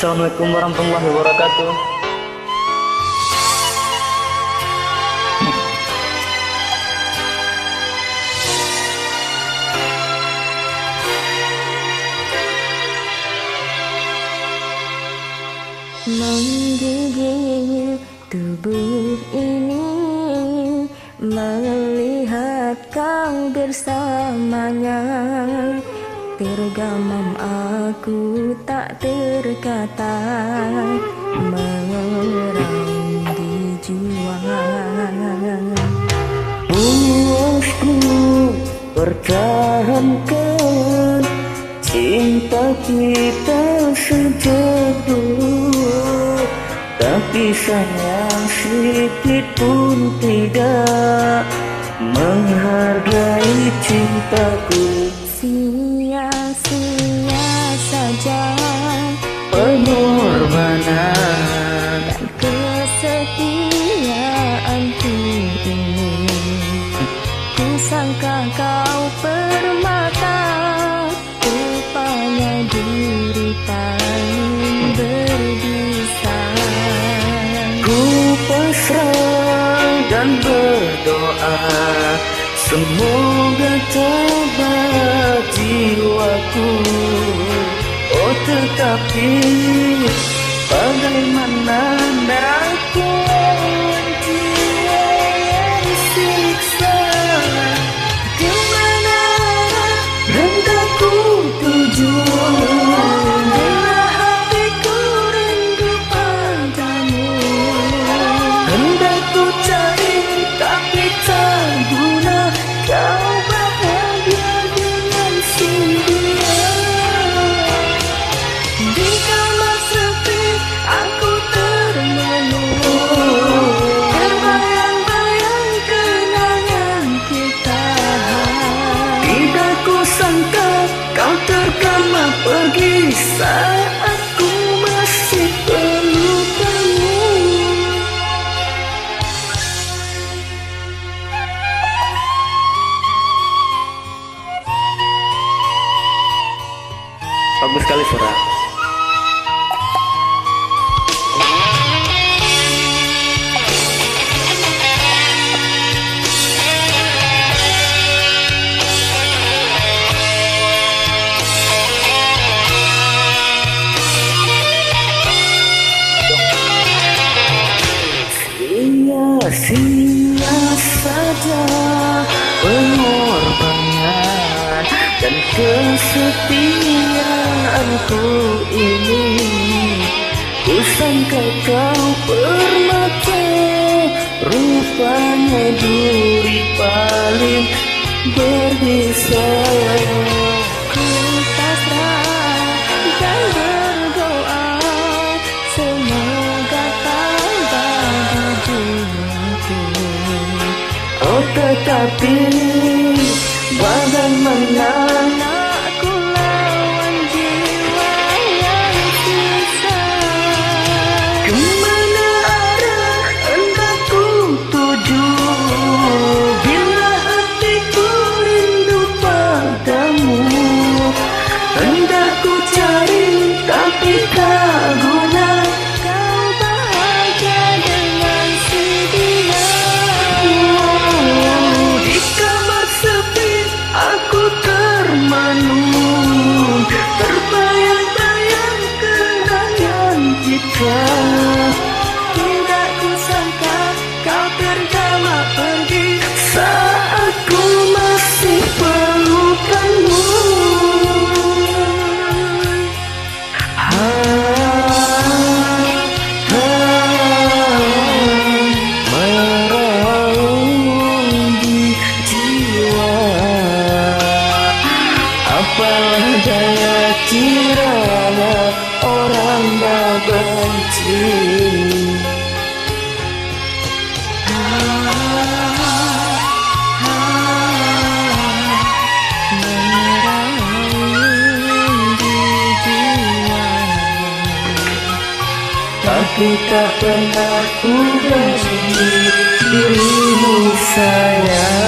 Assalamualaikum warahmatullahi wabarakatuh. Menggigil tubuh ini, melihat kau bersamanya. Tergamam aku tak terkata, mengerang di jiwa. Puasku pertahankan cinta kita sejak dulu, tapi sayang sedikit pun tidak menghargai cintaku. Sia-sia saja pengorbanan dan kesetiaanku ini. Ku sangka kau permata, rupanya diri paling berbisa. ku pasrah dan berdoa, semoga tabah jiwaku. Oh tetapi bagaimana aku jiwa yang siksa, kemana hendak ku tuju? Bila hatiku rindu padamu, Hendak ku cari tapi tak guna, kau bahagia dengan si dia. di kamar sepi aku termenung, terbayang-bayang kenangan kita. Tidak ku sangka kau terkama pergi saat ku masih pelukanmu. Bagus sekali suara. Sia-sia saja pengorbanan dan kesetiaanku ini. Ku sangka kau permata, rupanya duri paling berbisa. Ku pasrah dan berdoa, semoga tambah di jiwaku. Oh tetapi bagaimana Aku lawan jiwa yang sisa. kemana arah hendak ku tuju? Bila hatiku rindu padamu, hendak ku cari tapi tak guna, Kau bahagia dengan si dia. di kamar sepi aku termenung, terbayang-bayang kenangan kita. Tidak ku sangka kau tergama pergi Saat ku masih pelukanmu. Meraung di jiwa, apalah daya kiranya orang dah benci. Tapi tak pernah ku benci dirimu sayang.